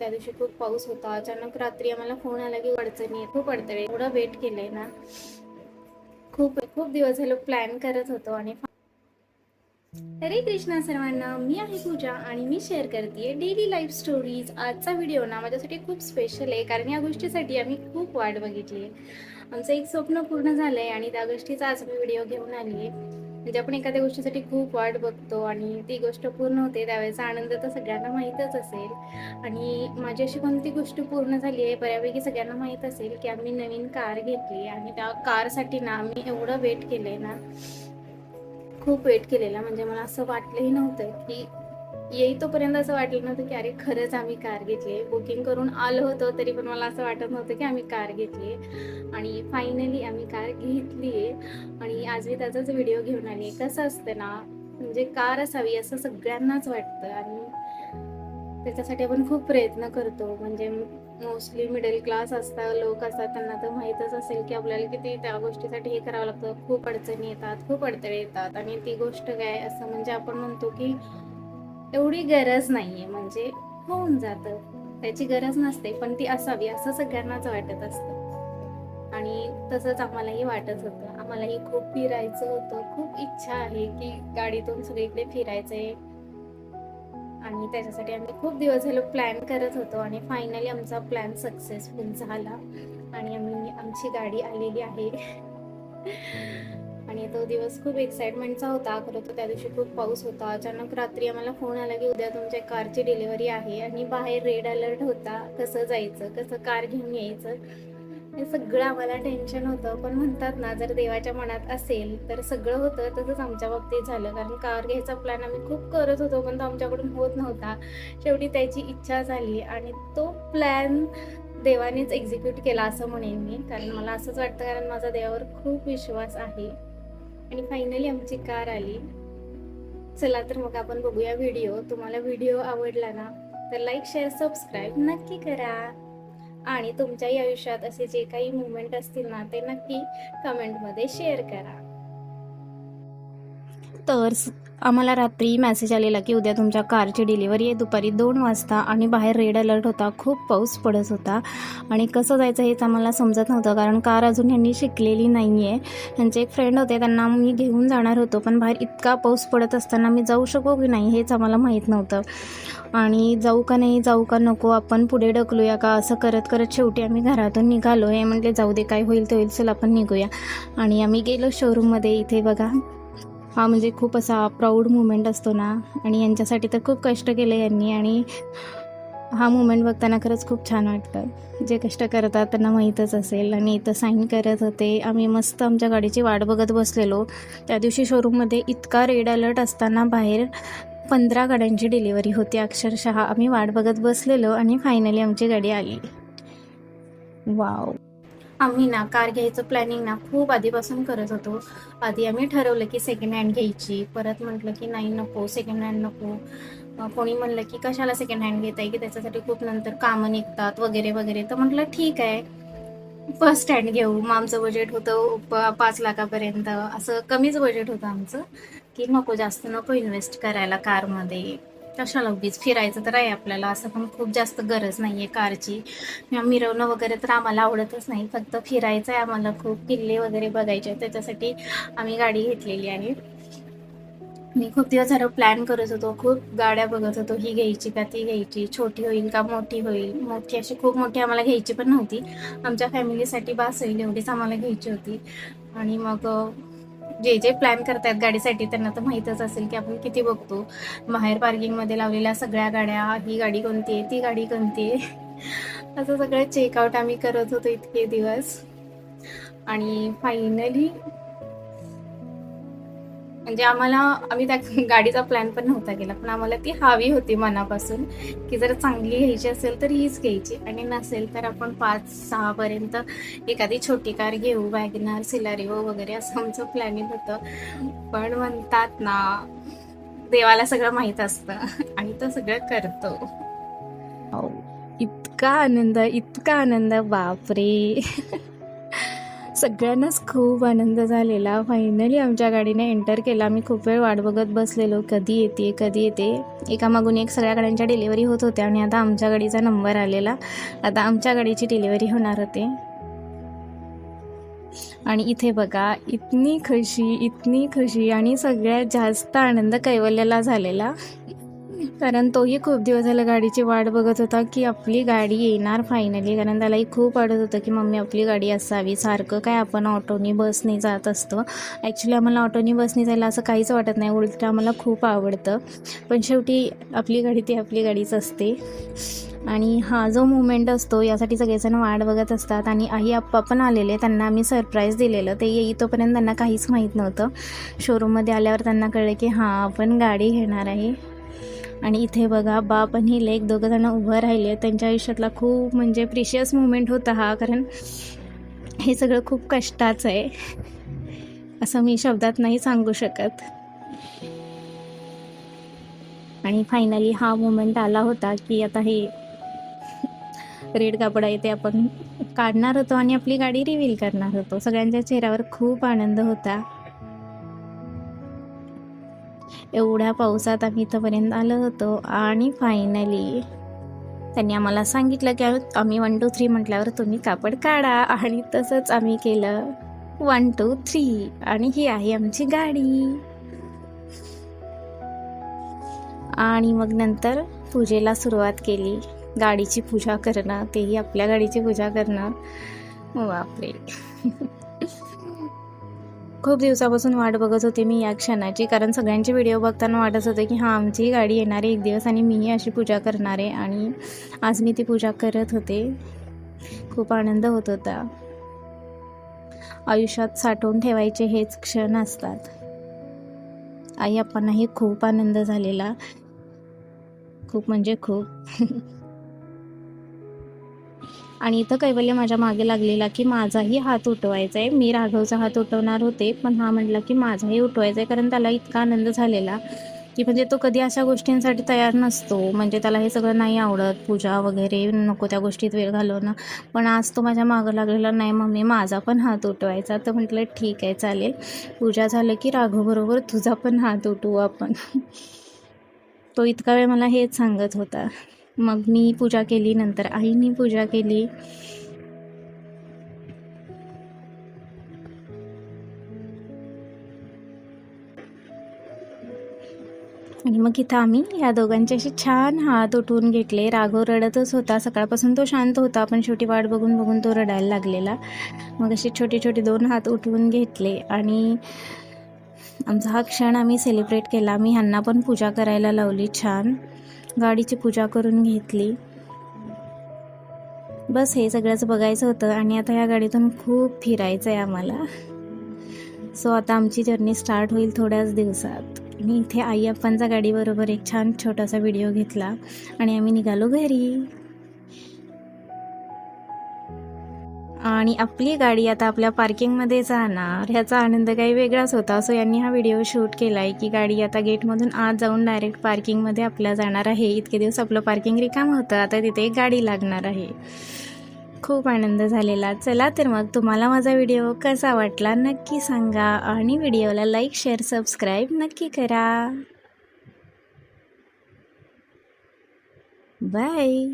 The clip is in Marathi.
त्या दिवशी खूप पाऊस होता. अचानक रात्री आम्हाला फोन आला की अडचणी आहे, खूप अडथळे. एवढं वेट केलंय ना, खूप खूप दिवस झाले प्लॅन करत होतो. आणि हरे कृष्णा सर्वांना, मी आहे पूजा आणि मी शेअर करते डेली लाईफ स्टोरीज. आजचा व्हिडिओ ना माझ्यासाठी खूप स्पेशल आहे, कारण या गोष्टीसाठी आम्ही खूप वाट बघितली आहे. आमचं एक स्वप्न पूर्ण झालंय आणि त्या गोष्टीचा आज मी व्हिडिओ घेऊन आली आहे. म्हणजे आपण एखाद्या गोष्टीसाठी खूप वाट बघतो आणि ती गोष्ट पूर्ण होते त्यावेळेचा आनंद तर सगळ्यांना माहीतच असेल. आणि माझी अशी कोणती गोष्ट पूर्ण झाली आहे बऱ्यापैकी सगळ्यांना माहीत असेल की आम्ही नवीन कार घेतली आणि त्या कारसाठी ना आम्ही एवढं वेट केलंय ना, खूप वेट केलेला. म्हणजे मला असं वाटलंही नव्हतं की येईतोपर्यंत असं वाटलं नव्हतं की अरे खरंच आम्ही कार घेतली आहे. बुकिंग करून आलो होतो तरी पण मला असं वाटत नव्हतं की आम्ही कार घेतली आहे. आणि फायनली आम्ही कार घेतली आहे आणि आज मी त्याचाच व्हिडिओ घेऊन आली आहे. कसं असतं ना, म्हणजे कार असावी असं सगळ्यांनाच वाटतं आणि त्याच्यासाठी आपण खूप प्रयत्न करतो. म्हणजे मोस्टली मिडल क्लास असतात लोक असतात, त्यांना तर माहीतच असेल की आपल्याला किती त्या गोष्टीसाठी हे करावं लागतं. खूप अडचणी येतात, खूप अडथळे येतात आणि ती गोष्ट काय असं म्हणजे आपण म्हणतो की एवढी गरज नाहीये, म्हणजे होऊन जातं, त्याची गरज नसते, पण ती असावी असं सगळ्यांनाच वाटत असतं. आणि तसंच आम्हालाही वाटत होतं. आम्हालाही खूप फिरायचं होतं. खूप इच्छा आहे की गाडीतून सगळीकडे फिरायचंय आणि त्याच्यासाठी आम्ही खूप दिवस झाले प्लॅन करत होतो आणि फायनली आमचा प्लॅन सक्सेसफुल झाला आणि आमची गाडी आलेली आहे. आणि तो दिवस खूप एक्साइटमेंटचा होता. खरं तर त्या दिवशी खूप पाऊस होता. अचानक रात्री आम्हाला फोन आला की उद्या तुमच्या कारची डिलिव्हरी आहे आणि बाहेर रेड अलर्ट होता. कसं जायचं, कसं कार घेऊन यायचं, हे सगळं आम्हाला टेन्शन होतं. पण म्हणतात ना, जर देवाच्या मनात असेल तर सगळं होतं. तसंच आमच्या बाबतीत झालं, कारण कार घ्यायचा प्लॅन आम्ही खूप करत होतो पण तो आमच्याकडून होत नव्हता. शेवटी त्याची इच्छा झाली आणि तो प्लॅन देवानेच एक्झिक्यूट केला असं म्हणेन मी, कारण मला असंच वाटतं, कारण माझा देवावर खूप विश्वास आहे. आणि फायनली आमची कार आली. चला तर मग आपण बघूया व्हिडिओ. तुम्हाला व्हिडिओ आवडला ना तर लाईक शेअर सबस्क्राईब नक्की करा आणि तुमच्याही आयुष्यात असे जे काही मुवमेंट असतील ना ते नक्की कमेंटमध्ये शेअर करा. तर आम्हाला रात्री मेसेज आलेला की उद्या तुमच्या कारची डिलिव्हरी आहे दुपारी 2 वाजता आणि बाहेर रेड अलर्ट होता. खूप पाऊस पडत होता आणि कसं जायचं हेच आम्हाला समजत नव्हतं, कारण कार अजून यांनी शिकलेली नाही आहे. त्यांचे एक फ्रेंड होते, त्यांना मी घेऊन जाणार होतो, पण बाहेर इतका पाऊस पडत असताना मी जाऊ शकू की नाही हेच आम्हाला माहीत नव्हतं. आणि जाऊ का नाही, जाऊ का नको, आपण पुढे ढकलूया का, असं करत करत शेवटी आम्ही घरातून निघालो. हे म्हटले जाऊ दे, काय होईल ते होईल, चल आपण निघूया. आणि आम्ही गेलो शोरूममध्ये. इथे बघा, हा म्हणजे खूप असा प्राऊड मुमेंट असतो ना, आणि यांच्यासाठी तर खूप कष्ट केले यांनी आणि हा मुमेंट बघताना खरंच खूप छान वाटतं. जे कष्ट करतात त्यांना माहीतच असेल. आणि इथं साईन करत होते. आम्ही मस्त आमच्या गाडीची वाट बघत बसलेलो. त्या दिवशी शोरूममध्ये इतका रेड अलर्ट असताना बाहेर 15 गाड्यांची डिलिव्हरी होती. अक्षरशः आम्ही वाट बघत बसलेलो आणि फायनली आमची गाडी आली. वाव. आम्ही ना कार घ्यायचं प्लॅनिंग ना खूप आधीपासून करत होतो. आधी आम्ही ठरवलं की सेकंड हँड घ्यायची, परत म्हटलं की नाही नको, सेकंड हँड नको. कोणी म्हणलं की कशाला सेकंड हँड घेताय, की त्याच्यासाठी खूप नंतर कामं निघतात वगैरे वगैरे. तर म्हटलं ठीक आहे, फर्स्ट हँड घेऊ. मग आमचं बजेट होतं 5 लाखापर्यंत, असं कमीच बजेट होतं आमचं, की नको जास्त नको इन्व्हेस्ट करायला कारमध्ये. कशाला उगीच, फिरायचं तर आहे आपल्याला, असं पण खूप जास्त गरज नाही आहे कारची. मिरवणं वगैरे तर आम्हाला आवडतच नाही, फक्त फिरायचं आहे आम्हाला, खूप किल्ले वगैरे बघायचे, त्याच्यासाठी आम्ही गाडी घेतलेली. आणि मी खूप दिवस झालं प्लॅन करत होतो, खूप गाड्या बघत होतो, ही घ्यायची का ती घ्यायची, छोटी होईल का मोठी होईल. मोठी अशी खूप मोठी आम्हाला घ्यायची पण नव्हती, आमच्या फॅमिलीसाठी बास होईल एवढीच आम्हाला घ्यायची होती. आणि मग जे जे प्लॅन करतायत गाडीसाठी त्यांना तर माहीतच असेल की आपण किती बघतो बाहेर पार्किंगमध्ये लावलेल्या सगळ्या गाड्या, ही गाडी कोणती आहे, ती गाडी कोणती आहे, असं सगळं चेकआउट आम्ही करत होतो इतके दिवस. आणि फायनली म्हणजे आम्ही त्या गाडीचा प्लॅन पण नव्हता केला, पण आम्हाला ती हवी होती मनापासून, की जर चांगली घ्यायची असेल तर हीच घ्यायची आणि नसेल तर आपण 5-6 पर्यंत एखादी छोटी कार घेऊ, वॅगनर, सिलारिओ वगैरे, असं आमचं प्लॅनिंग होतं. पण म्हणतात ना, देवाला सगळं माहीत असतं आणि तो सगळं करतो. इतका आनंद, इतका आनंद, बापरे. सगळ्यांनाच खूप आनंद झालेला. फायनली आमच्या गाडीने एंटर केला. आम्ही खूप वेळ वाट बघत बसलेलो, कधी येते कधी येते. एकामागून एक सगळ्या गाड्यांच्या डिलिव्हरी होत होत्या आणि आता आमच्या गाडीचा नंबर आलेला. आता आमच्या गाडीची डिलिव्हरी होणार होते. आणि इथे बघा, इतनी खुशी आणि सगळ्यात जास्त आनंद कैवल्याला झालेला, कारण तोही खूप दिवस झालं गाडीची वाट बघत होता की आपली गाडी येणार फायनली. कारण त्यालाही खूप वाटत होतं की मम्मी आपली गाडी असावी. सारखं काय आपण ऑटोनी बसने जात असतो. ॲक्च्युली आम्हाला ऑटोनी बसने जायला असं काहीच वाटत नाही, उलटं आम्हाला खूप आवडतं. पण शेवटी आपली गाडी ती आपली गाडीच असते. आणि हा जो मुमेंट असतो यासाठी सगळेजण वाट बघत असतात. आणि आई आप्पा पण आलेले, त्यांना आम्ही सरप्राईज दिलेलं. ते येईतोपर्यंत त्यांना काहीच माहीत नव्हतं. शोरूममध्ये आल्यावर त्यांना कळलं की हां आपण गाडी घेणार आहे. आणि इथे बघा, बाप आणि लेक दोघं जण उभं राहिले. त्यांच्या आयुष्यातला खूप म्हणजे प्रिशियस मुमेंट होता हा, कारण हे सगळं खूप कष्टाचं आहे, असं मी शब्दात नाही सांगू शकत. आणि फायनली हा मोमेंट आला होता की आता हे रेड कापड आहे ते आपण काढणार होतो आणि आपली गाडी रिव्हील करणार होतो. सगळ्यांच्या चेहऱ्यावर खूप आनंद होता. एवढ्या पावसात आम्ही इथंपर्यंत आलो होतो आणि फायनली त्यांनी आम्हाला सांगितलं की आम्ही 1 2 3 म्हटल्यावर तुम्ही कापड काढा. आणि तसंच आम्ही केलं 1 2 3 आणि ही आहे आमची गाडी. आणि मग नंतर पूजेला सुरुवात केली. गाडीची पूजा करणं, तेही आपल्या गाडीची पूजा करणं, बापरे. खूप दिवसापासून वाट बघत होते मी या क्षणाची, कारण सगळ्यांचे व्हिडिओ बघताना वाटत होते की हां आमची गाडी येणार आहे एक दिवस आणि मीही अशी पूजा करणार आहे. आणि आज मी ती पूजा करत होते. खूप आनंद होत होता. आयुष्यात साठवून ठेवायचे हेच क्षण असतात. आई आपणाही खूप आनंद झालेला, खूप म्हणजे खूप. आणि इथं कैवल्य माझ्या मागे लागलेला की माझाही हात उठवायचा आहे. मी राघवचा हात उठवणार होते, पण हा म्हटला की माझाही उठवायचा आहे, कारण त्याला इतका आनंद झालेला की म्हणजे तो कधी अशा गोष्टींसाठी तयार नसतो. म्हणजे त्याला हे सगळं नाही आवडत, पूजा वगैरे नको त्या गोष्टीत वेळ घालवणं. पण आज तो माझ्या मागं लागलेला, नाही मम्मी माझा पण हात उठवायचा. तर म्हटलं ठीक आहे चालेल, पूजा झालं की राघवबरोबर तुझा पण हात उठवू आपण. तो इतका वेळ मला हेच सांगत होता. मग मी पूजा केली, नंतर आईनी पूजा केली. आणि मग इथं आम्ही या दोघांचे असे छान हात उठवून घेतले. राघव रडतच होता, सकाळपासून तो शांत होता, पण शेवटी वाट बघून बघून तो रडायला लागलेला. मग असे छोटे छोटे 2 हात उठवून घेतले आणि आमचा हा क्षण आम्ही सेलिब्रेट केला. मी ह्यांना पण पूजा करायला लावली, छान गाडीची पूजा करून घेतली. बस हे सगळंच बघायचं होतं आणि आता या गाडीतून खूप फिरायचं आहे आम्हाला. सो आता आमची जर्नी स्टार्ट होईल थोड्याच दिवसात. मी इथे आई अप्पांचा गाडीबरोबर एक छान छोटासा व्हिडिओ घेतला आणि आम्ही निघालो घरी. आणि आपली गाडी आता आपल्या पार्किंगमध्ये जाणार, ह्याचा आनंद काही वेगळाच होता. सो यांनी हा व्हिडिओ शूट केला आहे की गाडी आता गेटमधून आत जाऊन डायरेक्ट पार्किंगमध्ये आपल्या जाणार आहे. इतके दिवस आपलं पार्किंग रिकामं होतं, आता तिथे एक गाडी लागणार आहे. खूप आनंद झालेला. चला तर मग तुम्हाला माझा व्हिडिओ कसा वाटला नक्की सांगा आणि व्हिडिओला लाईक शेअर सबस्क्राईब नक्की करा. बाय.